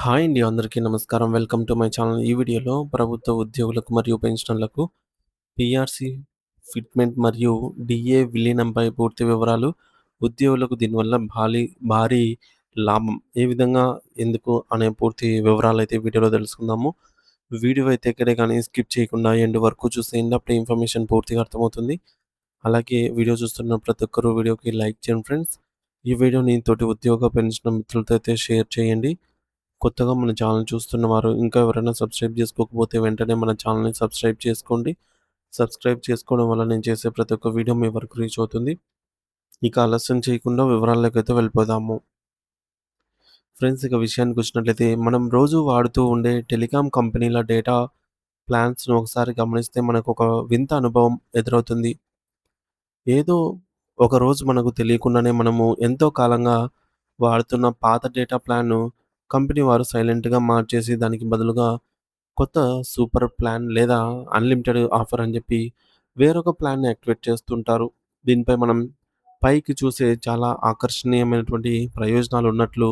Hi అండి. అందరికీ నమస్కారం. Welcome to my channel. ఈ వీడియోలో ప్రభుత్వ ఉద్యోగులకు మరియు పెన్షనర్లకు పీఆర్సీ ఫిట్‌మెంట్ మరియు డీఏ విలీనంపై పూర్తి వివరాలు, ఉద్యోగులకు దీనివల్ల భారీ లాభం ఏ విధంగా, ఎందుకు అనే పూర్తి వివరాలైతే వీడియోలో తెలుసుకుందాము. వీడియో అయితే ఎక్కడే కానీ స్కిప్ చేయకుండా ఎండ్ వరకు చూసేయండి. అప్పుడే ఇన్ఫర్మేషన్ పూర్తిగా అర్థమవుతుంది. అలాగే వీడియో చూస్తున్న ప్రతి ఒక్కరు వీడియోకి లైక్ చేయండి ఫ్రెండ్స్. ఈ వీడియోని తోటి ఉద్యోగ, పెన్షన్ మిత్రులతో అయితే షేర్ చేయండి. కొత్తగా మన ఛానల్ చూస్తున్న వారు ఇంకా ఎవరైనా సబ్స్క్రైబ్ చేసుకోకపోతే వెంటనే మన ఛానల్‌ని సబ్స్క్రైబ్ చేసుకోండి. సబ్స్క్రైబ్ చేసుకోవడం వల్ల నేను చేసే ప్రతి ఒక్క వీడియో మీ వరకు రీచ్ అవుతుంది. ఇక ఆలస్యం చేయకుండా వివరాల్లోకైతే వెళ్ళిపోదాము. ఫ్రెండ్స్, ఇక విషయానికొచ్చినట్లయితే మనం రోజు వాడుతూ ఉండే టెలికాం కంపెనీల డేటా ప్లాన్స్‌ను ఒకసారి గమనిస్తే మనకొక వింత అనుభవం ఎదురవుతుంది. ఏదో ఒకరోజు మనకు తెలియకుండానే మనము ఎంతో కాలంగా వాడుతున్న పాత డేటా ప్లాన్‌ను కంపెనీ వారు సైలెంట్‌గా మార్చేసి దానికి బదులుగా కొత్త సూపర్ ప్లాన్ లేదా అన్‌లిమిటెడ్ ఆఫర్ అని చెప్పి వేరొక ప్లాన్‌ని యాక్టివేట్ చేస్తుంటారు. దీనిపై మనం పైకి చూసే చాలా ఆకర్షణీయమైనటువంటి ప్రయోజనాలు ఉన్నట్లు,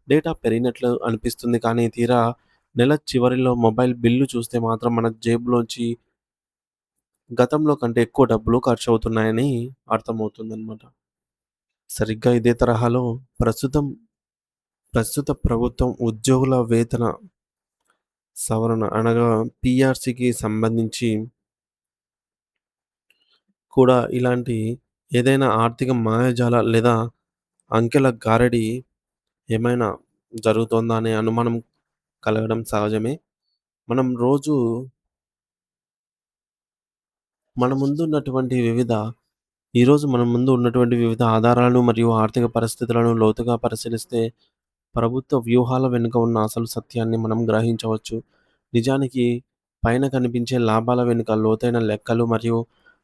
డేటా పెరిగినట్లు అనిపిస్తుంది. కానీ తీరా నెల చివరిలో మొబైల్ బిల్లు చూస్తే మాత్రం మన జేబులోంచి గతంలో కంటే ఎక్కువ డబ్బులు ఖర్చవుతున్నాయని అర్థమవుతుందనమాట. సరిగ్గా ఇదే తరహాలో ప్రస్తుత ప్రభుత్వం ఉద్యోగుల వేతన సవరణ అనగా పీఆర్సీకి సంబంధించి కూడా ఇలాంటి ఏదైనా ఆర్థిక మాయాజాల లేదా అంకెల గారడీ ఏమైనా జరుగుతోందా అనే అనుమానం కలగడం సహజమే. మనం రోజు మన ముందు ఉన్నటువంటి వివిధ ఈరోజు మన ముందు ఉన్నటువంటి వివిధ ఆధారాలు మరియు ఆర్థిక పరిస్థితులను లోతుగా పరిశీలిస్తే ప్రభుత్వ వ్యూహాల వెనుక ఉన్న అసలు సత్యాన్ని మనం గ్రహించవచ్చు. నిజానికి పైన కనిపించే లాభాల వెనుక లోతైన లెక్కలు మరియు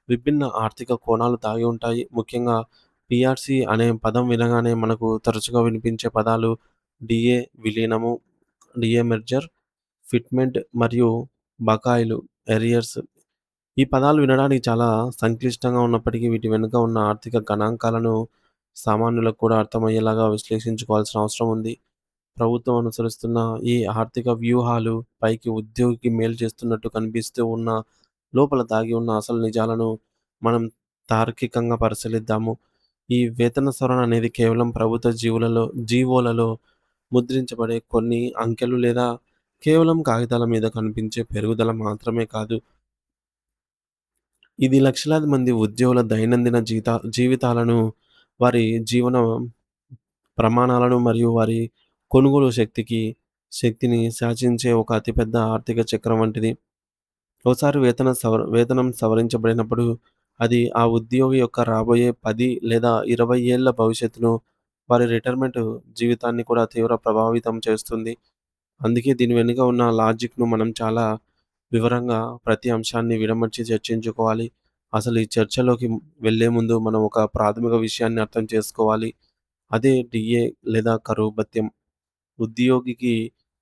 విభిన్న ఆర్థిక కోణాలు దాగి ఉంటాయి. ముఖ్యంగా పీఆర్సీ అనే పదం వినగానే మనకు తరచుగా వినిపించే పదాలు డీఏ విలీనము, డీఏ మెర్జర్, ఫిట్మెంట్ మరియు బకాయిలు, ఎరియర్స్. ఈ పదాలు వినడానికి చాలా సంక్లిష్టంగా ఉన్నప్పటికీ వీటి వెనుక ఉన్న ఆర్థిక గణాంకాలను సామాన్యులకు కూడా అర్థమయ్యేలాగా విశ్లేషించుకోవాల్సిన అవసరం ఉంది. ప్రభుత్వం అనుసరిస్తున్న ఈ ఆర్థిక వ్యూహాలు పైకి ఉద్యోగికి మేలు చేస్తున్నట్టు కనిపిస్తూ ఉన్న లోపల దాగి ఉన్న అసలు నిజాలను మనం తార్కికంగా పరిశీలిద్దాము. ఈ వేతన సవరణ అనేది కేవలం ప్రభుత్వ జీవోలలో ముద్రించబడే కొన్ని అంకెలు లేదా కేవలం కాగితాల మీద కనిపించే పెరుగుదల మాత్రమే కాదు. ఇది లక్షలాది మంది ఉద్యోగుల దైనందిన జీవితాలను, వారి జీవన ప్రమాణాలను మరియు వారి కొనుగోలు శక్తిని శాసించే ఒక అతిపెద్ద ఆర్థిక చక్రం వంటిది. ఒకసారి వేతనం సవరించబడినప్పుడు అది ఆ ఉద్యోగి యొక్క రాబోయే 10 లేదా 20 ఏళ్ల భవిష్యత్తును, వారి రిటైర్మెంట్ జీవితాన్ని కూడా తీవ్ర ప్రభావితం చేస్తుంది. అందుకే దీని వెనుక ఉన్న లాజిక్‌ను మనం చాలా వివరంగా ప్రతి అంశాన్ని విడమర్చి చర్చించుకోవాలి. అసలు ఈ చర్చలోకి వెళ్ళే ముందు మనం ఒక ప్రాథమిక విషయాన్ని అర్థం చేసుకోవాలి. అదే డీఏ లేదా కరువు భత్యం. ఉద్యోగికి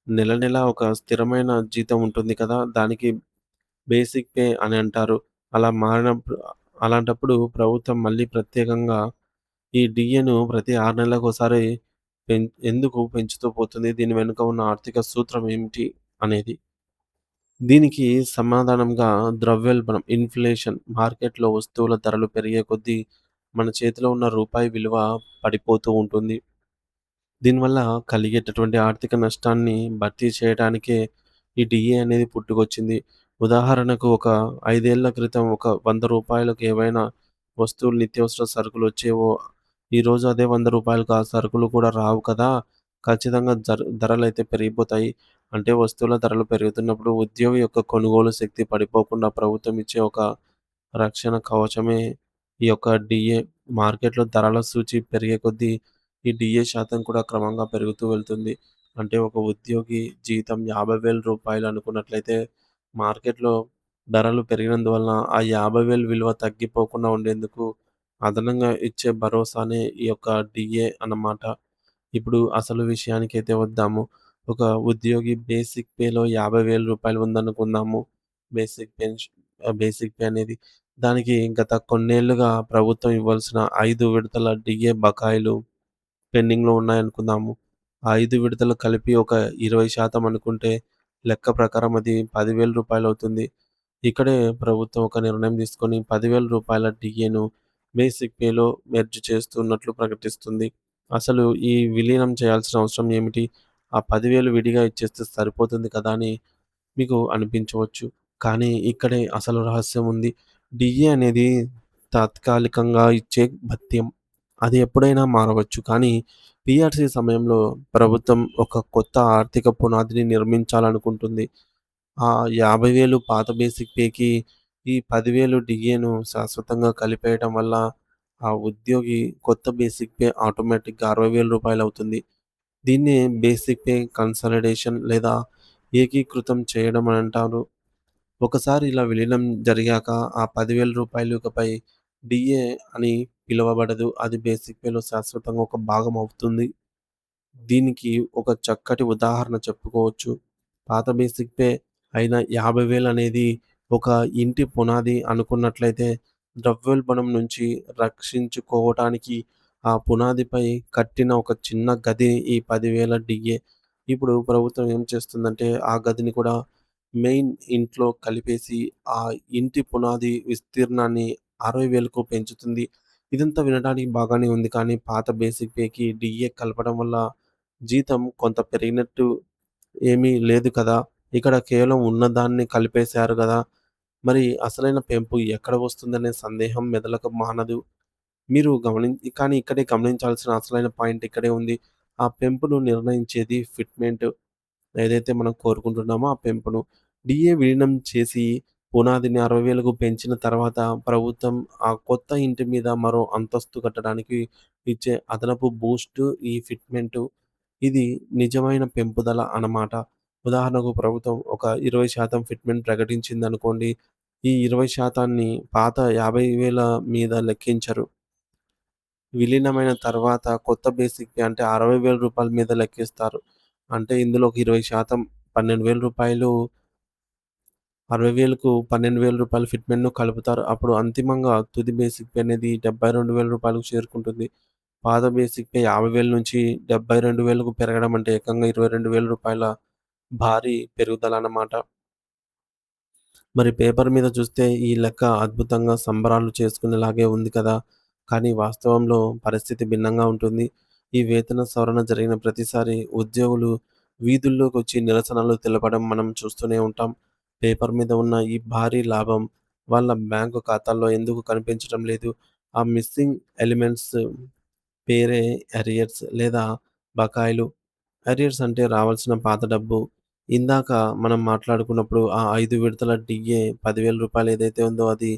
నెల నెలా ఒక స్థిరమైన జీతం ఉంటుంది కదా! దానికి బేసిక్ పే అని అంటారు. అలా మారినప్పుడు అలాంటప్పుడు ప్రభుత్వం మళ్ళీ ప్రత్యేకంగా ఈ డీఏను ప్రతి 6 నెలలకోసారి ఎందుకు పెంచుతూ పోతుంది? దీని వెనుక ఉన్న ఆర్థిక సూత్రం ఏమిటి అనేది. దీనికి సమాధానంగా ద్రవ్యోల్బణం, ఇన్‌ఫ్లేషన్. మార్కెట్‌లో వస్తువుల ధరలు పెరిగే కొద్దీ మన చేతిలో ఉన్న రూపాయి విలువ పడిపోతూ ఉంటుంది. దీనివల్ల కలిగేటటువంటి ఆర్థిక నష్టాన్ని భర్తీ చేయడానికే ఈ డీఏ అనేది పుట్టుకొచ్చింది. ఉదాహరణకు ఒక 5 ఏళ్ల క్రితం ఒక రూ. 100కి ఏవైనా వస్తువులు, నిత్యావసర సరుకులు వచ్చేవో, ఈరోజు అదే రూ. 100కి ఆ సరుకులు కూడా రావు కదా! ఖచ్చితంగా ధరలైతే పెరిగిపోతాయి. అంటే వస్తువుల ధరలు పెరుగుతున్నప్పుడు ఉద్యోగి యొక్క కొనుగోలు శక్తి పడిపోకుండా ప్రభుత్వం ఇచ్చే ఒక రక్షణ కవచమే ఈ యొక్క డీఏ. మార్కెట్‌లో ధరల సూచి పెరిగే కొద్దీ ఈ డీఏ శాతం కూడా క్రమంగా పెరుగుతూ వెళ్తుంది. అంటే ఒక ఉద్యోగి జీతం రూ. 50,000 అనుకున్నట్లయితే మార్కెట్‌లో ధరలు పెరిగినందువలన ఆ 50,000 విలువ తగ్గిపోకుండా ఉండేందుకు అదనంగా ఇచ్చే భరోసానే ఈ యొక్క డీఏ అన్నమాట. ఇప్పుడు అసలు విషయానికైతే వద్దాము. ఒక ఉద్యోగి బేసిక్ పేలో రూ. 50,000 ఉందనుకుందాము. బేసిక్ పే అనేది. దానికి గత కొన్నేళ్లుగా ప్రభుత్వం ఇవ్వాల్సిన 5 విడతల డీఏ బకాయిలు పెండింగ్‌లో ఉన్నాయనుకుందాము. ఆ 5 విడతలు కలిపి ఒక 20% అనుకుంటే లెక్క ప్రకారం అది రూ. 10,000 అవుతుంది. ఇక్కడే ప్రభుత్వం ఒక నిర్ణయం తీసుకొని రూ. 10,000 డీఏను బేసిక్ పేలో మెర్జ్ చేస్తున్నట్లు ప్రకటిస్తుంది. అసలు ఈ విలీనం చేయాల్సిన అవసరం ఏమిటి? ఆ 10,000 విడిగా ఇచ్చేస్తే సరిపోతుంది కదా! అని మీకు అనిపించవచ్చు. కానీ ఇక్కడే అసలు రహస్యం ఉంది. డీఏ అనేది తాత్కాలికంగా ఇచ్చే భత్యం. అది ఎప్పుడైనా మారవచ్చు. కానీ పీఆర్సీ సమయంలో ప్రభుత్వం ఒక కొత్త ఆర్థిక పునాదిని నిర్మించాలనుకుంటుంది. ఆ 50,000 పాత బేసిక్ పేకి ఈ 10,000 డీఏను శాశ్వతంగా కలిపేయడం వల్ల ఆ ఉద్యోగి కొత్త బేసిక్ పే ఆటోమేటిక్‌గా రూ. 60,000 అవుతుంది. దీన్నే బేసిక్ పే కన్సాలిడేషన్ లేదా ఏకీకృతం చేయడం అని అంటారు. ఒకసారి ఇలా విలీనం జరిగాక ఆ రూ. 10,000 ఇకపై డీఏ అని పిలువబడదు. అది బేసిక్ పేలో శాశ్వతంగా ఒక భాగం అవుతుంది. దీనికి ఒక చక్కటి ఉదాహరణ చెప్పుకోవచ్చు. పాత బేసిక్ పే అయిన 50,000 అనేది ఒక ఇంటి పునాది అనుకున్నట్లయితే, ద్రవ్యోల్బణం నుంచి రక్షించుకోవటానికి ఆ పునాదిపై కట్టిన ఒక చిన్న గది ఈ 10,000 డీఏ. ఇప్పుడు ప్రభుత్వం ఏం చేస్తుందంటే, ఆ గదిని కూడా మెయిన్ ఇంట్లో కలిపేసి, ఆ ఇంటి పునాది విస్తీర్ణాన్ని 60,000కు పెంచుతుంది. ఇదంతా వినడానికి బాగానే ఉంది. కానీ పాత బేసిక్ పేకి డీఏ కలపడం వల్ల జీతం కొంత పెరిగినట్టు ఏమీ లేదు కదా! ఇక్కడ కేవలం ఉన్నదాన్ని కలిపేశారు గదా! మరి అసలైన పెంపు ఎక్కడ వస్తుందనే సందేహం మెదలకు మానదు. మీరు కానీ ఇక్కడే గమనించాల్సిన అసలైన పాయింట్ ఇక్కడే ఉంది. ఆ పెంపును నిర్ణయించేది ఫిట్‌మెంట్. ఏదైతే మనం కోరుకుంటున్నామో ఆ పెంపును. డీఏ విలీనం చేసి పునాదిని 60,000కు పెంచిన తర్వాత ప్రభుత్వం ఆ కొత్త ఇంటి మీద మరో అంతస్తు కట్టడానికి ఇచ్చే అదనపు బూస్ట్ ఈ ఫిట్‌మెంటు. ఇది నిజమైన పెంపుదల అన్నమాట. ఉదాహరణకు ప్రభుత్వం ఒక 20% ఫిట్‌మెంట్ ప్రకటించిందనుకోండి. ఈ 20% పాత 50,000 మీద లెక్కించరు. విలీనమైన తర్వాత కొత్త బేసిక్ పే అంటే రూ. 60,000 మీద లెక్కిస్తారు. అంటే ఇందులో ఒక 20% రూ. 12,000 60,000కు రూ. 12,000 ఫిట్‌మెంట్‌ను కలుపుతారు. అప్పుడు అంతిమంగా తుది బేసిక్ పే అనేది రూ. 72,000కు చేరుకుంటుంది. పాత బేసిక్ పే 50,000 నుంచి 72,000కు పెరగడం అంటే ఏకంగా రూ. 22,000 భారీ పెరుగుదలన్నమాట. మరి పేపర్ మీద చూస్తే ఈ లెక్క అద్భుతంగా సంబరాలు చేసుకునేలాగే ఉంది కదా! కానీ వాస్తవంలో పరిస్థితి భిన్నంగా ఉంటుంది. ఈ వేతన సవరణ జరిగిన ప్రతిసారి ఉద్యోగులు వీధుల్లోకొచ్చి నిరసనలు తెలపడం మనం చూస్తూనే ఉంటాం. పేపర్ మీద ఉన్న ఈ భారీ లాభం వాళ్ళ బ్యాంకు ఖాతాల్లో ఎందుకు కనిపించడం లేదు? ఆ మిస్సింగ్ ఎలిమెంట్స్ పేరే అరియర్స్ లేదా బకాయిలు. అరియర్స్ అంటే రావాల్సిన పాత డబ్బు. ఇందాక మనం మాట్లాడుకున్నప్పుడు ఆ 5 విడతల డీఏ రూ. 10,000 ఏదైతే ఉందో అది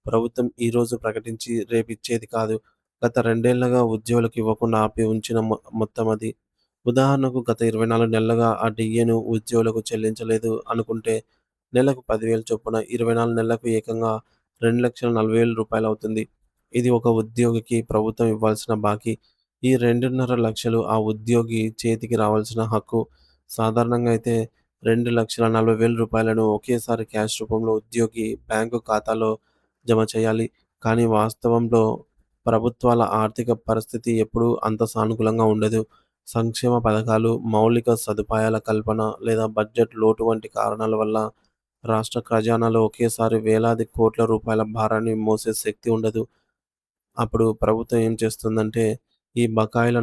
ప్రభుత్వం ఈరోజు ప్రకటించి రేపిచ్చేది కాదు. గత 2 ఏళ్లుగా ఉద్యోగులకు ఇవ్వకుండా ఆపి ఉంచిన మొత్తం అది. ఉదాహరణకు గత 24 నెలలుగా ఆ డీఏను ఉద్యోగులకు చెల్లించలేదు అనుకుంటే నెలకు 10,000 చొప్పున 24 నెలలకు ఏకంగా రూ. 2,40,000 అవుతుంది. ఇది ఒక ఉద్యోగికి ప్రభుత్వం ఇవ్వాల్సిన బాకీ. ఈ 2,50,000 ఆ ఉద్యోగి చేతికి రావాల్సిన హక్కు. సాధారణంగా అయితే రూ. 2,40,000 ఒకేసారి క్యాష్ రూపంలో ఉద్యోగి బ్యాంకు ఖాతాలో జమ చేయాలి. కానీ వాస్తవంలో ప్రభుత్వాల ఆర్థిక పరిస్థితి ఎప్పుడూ అంత సానుకూలంగా ఉండదు. సంక్షేమ పథకాలు, మౌలిక సదుపాయాల కల్పన లేదా బడ్జెట్ లోటు వంటి కారణాల వల్ల రాష్ట్ర ఖజానాలో ఒకేసారి వేలాది కోట్ల రూపాయల భారాన్ని మోసే శక్తి ఉండదు. అప్పుడు ప్రభుత్వం ఏం చేస్తుందంటే, ఈ బకాయిల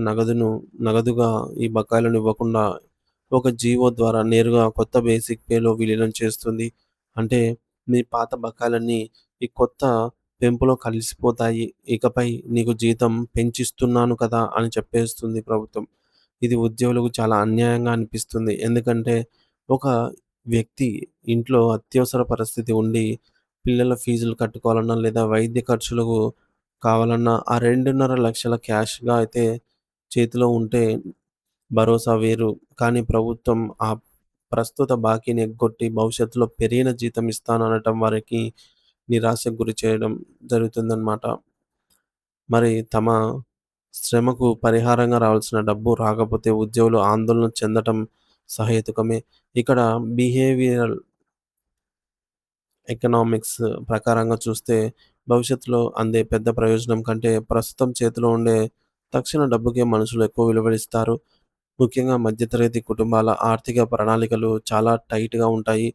నగదుగా ఈ బకాయిలను ఇవ్వకుండా ఒక జీవో ద్వారా నేరుగా కొత్త బేసిక్ పేలో విలీనం చేస్తుంది. అంటే మీ పాత బకాయిలన్నీ ఈ కొత్త పెంపులో కలిసిపోతాయి. ఇకపై నీకు జీతం పెంచిస్తున్నాను కదా! అని చెప్పేస్తుంది ప్రభుత్వం. ఇది ఉద్యోగులకు చాలా అన్యాయంగా అనిపిస్తుంది. ఎందుకంటే ఒక వ్యక్తి ఇంట్లో అత్యవసర పరిస్థితి ఉండి పిల్లల ఫీజులు కట్టుకోవాలన్నా లేదా వైద్య ఖర్చులకు కావాలన్నా ఆ 2,50,000 క్యాష్‌గా అయితే చేతిలో ఉంటే భరోసా వేరు. కానీ ప్రభుత్వం ఆ ప్రస్తుత బాకీని ఎగ్గొట్టి భవిష్యత్తులో పెరిగిన జీతం ఇస్తాననటం వారికి నిరాశకు గురి చేయడం జరుగుతుందనమాట. మరి తమ శ్రమకు పరిహారంగా రావాల్సిన డబ్బు రాకపోతే ఉద్యోగులు ఆందోళన చెందటం సహేతుకమే. ఇక్కడ బిహేవియరల్ ఎకనామిక్స్ ప్రకారంగా చూస్తే భవిష్యత్తులో అందే పెద్ద ప్రయోజనం కంటే ప్రస్తుతం చేతిలో ఉండే తక్షణ డబ్బుకే మనుషులు ఎక్కువ విలువనిస్తారు. ముఖ్యంగా మధ్యతరగతి కుటుంబాల ఆర్థిక ప్రణాళికలు చాలా టైట్‌గా ఉంటాయి.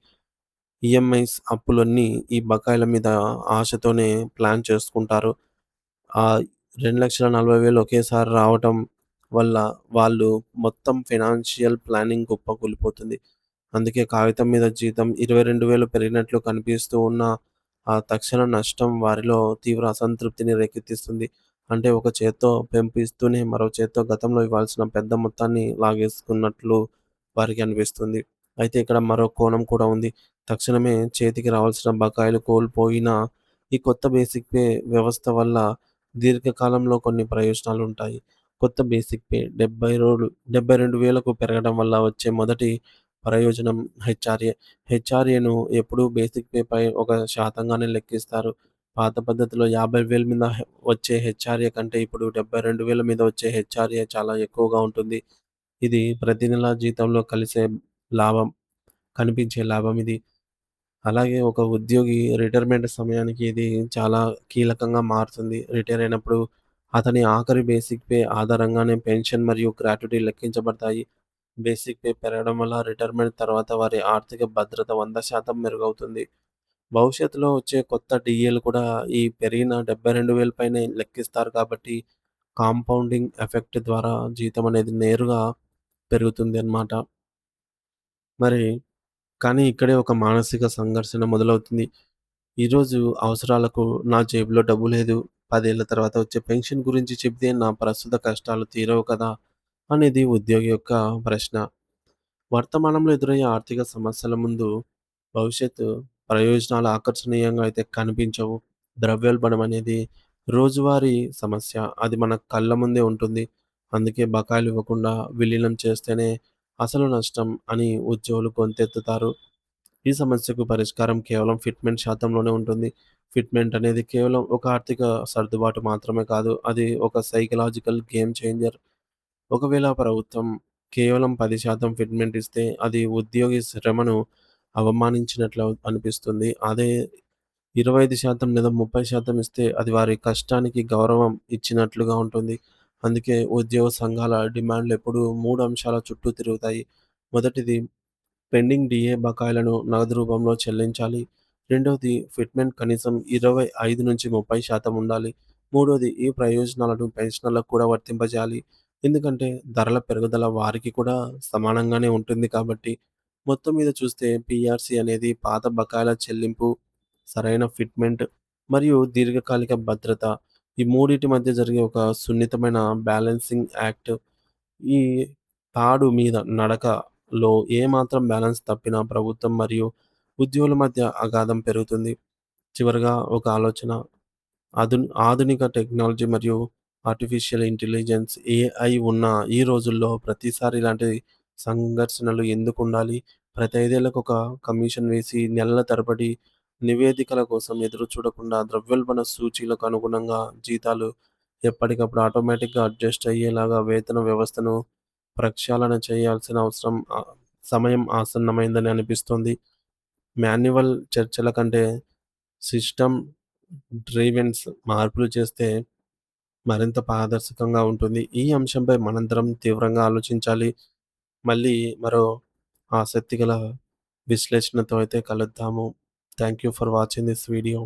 ఈఎంఐస్ అప్పులన్నీ ఈ బకాయిల మీద ఆశతోనే ప్లాన్ చేసుకుంటారు. 2,40,000 ఒకేసారి రావటం వల్ల వాళ్ళు మొత్తం ఫైనాన్షియల్ ప్లానింగ్ కుప్పకూలిపోతుంది. అందుకే కాగితం మీద జీతం 22,000 పెరిగినట్లు కనిపిస్తూ ఉన్న ఆ తక్షణ నష్టం వారిలో తీవ్ర అసంతృప్తిని రేకెత్తిస్తుంది. అంటే ఒక చేత్తో పెంపు ఇస్తూనే మరో చేత్తో గతంలో ఇవ్వాల్సిన పెద్ద మొత్తాన్ని లాగేసుకున్నట్లు వారికి అనిపిస్తుంది. అయితే ఇక్కడ మరో కోణం కూడా ఉంది. తక్షణమే చేతికి రావాల్సిన బకాయిలు కోల్పోయినా ఈ కొత్త బేసిక్ పే వ్యవస్థ వల్ల దీర్ఘకాలంలో కొన్ని ప్రయోజనాలుంటాయి. కొత్త బేసిక్ పే 72,000కు పెరగడం వల్ల వచ్చే మొదటి ప్రయోజనం హెచ్ఆర్ఏ. హెచ్ఆర్ఏను ఎప్పుడూ బేసిక్ పేపై ఒక శాతంగానే లెక్కిస్తారు. పాత పద్ధతిలో 50,000 మీద వచ్చే హెచ్ఆర్ఏ కంటే ఇప్పుడు 72,000 మీద వచ్చే హెచ్ఆర్ఏ చాలా ఎక్కువగా ఉంటుంది. ఇది ప్రతి నెలా జీతంలో లాభం కనిపించే లాభం ఇది. అలాగే ఒక ఉద్యోగి రిటైర్మెంట్ సమయానికి ఇది చాలా కీలకంగా మారుతుంది. రిటైర్ అయినప్పుడు అతని ఆఖరి బేసిక్ పే ఆధారంగానే పెన్షన్ మరియు గ్రాట్యుటీ లెక్కించబడతాయి. బేసిక్ పే పెరగడం వల్ల రిటైర్మెంట్ తర్వాత వారి ఆర్థిక భద్రత 100% మెరుగవుతుంది. భవిష్యత్తులో వచ్చే కొత్త డీఏలు కూడా ఈ పెరిగిన 72,000 పైనే లెక్కిస్తారు కాబట్టి కాంపౌండింగ్ ఎఫెక్ట్ ద్వారా జీతం అనేది నేరుగా పెరుగుతుంది అన్నమాట. మరి కానీ ఇక్కడే ఒక మానసిక సంఘర్షణ మొదలవుతుంది. ఈరోజు అవసరాలకు నా జేబులో డబ్బు లేదు. 10 ఏళ్ల తర్వాత వచ్చే పెన్షన్ గురించి చెబితే నా ప్రస్తుత కష్టాలు తీరవు కదా! అనేది ఉద్యోగి యొక్క ప్రశ్న. వర్తమానంలో ఎదురయ్యే ఆర్థిక సమస్యల ముందు భవిష్యత్తు ప్రయోజనాలు ఆకర్షణీయంగా అయితే కనిపించవు. ద్రవ్యోల్బణం అనేది రోజువారీ సమస్య. అది మన కళ్ళ ముందే ఉంటుంది. అందుకే బకాయిలు ఇవ్వకుండా విలీనం చేస్తేనే అసలు నష్టం అని ఉద్యోగులు గొంతెత్తుతారు. ఈ సమస్యకు పరిష్కారం కేవలం ఫిట్‌మెంట్ శాతంలోనే ఉంటుంది. ఫిట్‌మెంట్ అనేది కేవలం ఒక ఆర్థిక సర్దుబాటు మాత్రమే కాదు. అది ఒక సైకలాజికల్ గేమ్ చేంజర్. ఒకవేళ ప్రభుత్వం కేవలం 10% ఫిట్‌మెంట్ ఇస్తే అది ఉద్యోగి శ్రమను అవమానించినట్లు అనిపిస్తుంది. అదే 25% లేదా 30% ఇస్తే అది వారి కష్టానికి గౌరవం ఇచ్చినట్లుగా ఉంటుంది. అందుకే ఉద్యోగ సంఘాల డిమాండ్లు ఎప్పుడూ 3 అంశాల చుట్టూ తిరుగుతాయి. మొదటిది పెండింగ్ డీఏ బకాయిలను నగదు రూపంలో చెల్లించాలి. రెండవది ఫిట్‌మెంట్ కనీసం 25-30% ఉండాలి. మూడోది ఈ ప్రయోజనాలను పెన్షనర్లకు కూడా వర్తింపజేయాలి. ఎందుకంటే ధరల పెరుగుదల వారికి కూడా సమానంగానే ఉంటుంది కాబట్టి. మొత్తం మీద చూస్తే పీఆర్సీ అనేది పాత బకాయిల చెల్లింపు, సరైన ఫిట్‌మెంట్ మరియు దీర్ఘకాలిక భద్రత. ఈ మూడిటి మధ్య జరిగే ఒక సున్నితమైన బ్యాలెన్సింగ్ యాక్ట్. ఈ తాడు మీద నడకలో ఏమాత్రం బ్యాలెన్స్ తప్పినా ప్రభుత్వం మరియు ఉద్యోగుల మధ్య అగాధం పెరుగుతుంది. చివరగా ఒక ఆలోచన. ఆధునిక టెక్నాలజీ మరియు ఆర్టిఫిషియల్ ఇంటెలిజెన్స్ ఏఐ ఉన్న ఈ రోజుల్లో ప్రతిసారి ఇలాంటి సంఘర్షణలు ఎందుకుండాలి? ప్రతి 5 ఏళ్లకు ఒక కమిషన్ వేసి నెలల తరబడి నివేదికల కోసం ఎదురు చూడకుండా ద్రవ్యోల్బణ సూచీలకు అనుగుణంగా జీతాలు ఎప్పటికప్పుడు ఆటోమేటిక్‌గా అడ్జస్ట్ అయ్యేలాగా వేతన వ్యవస్థను ప్రక్షాళన చేయాల్సిన సమయం ఆసన్నమైందని అనిపిస్తోంది. మాన్యువల్ చర్చల కంటే సిస్టమ్ డ్రివెన్స్ మార్పులు చేస్తే మరింత పారదర్శకంగా ఉంటుంది. ఈ అంశంపై మనందరం తీవ్రంగా ఆలోచించాలి. మళ్ళీ మరో ఆసక్తిగల విశ్లేషణతో అయితే కలుద్దాము. Thank you for watching this video.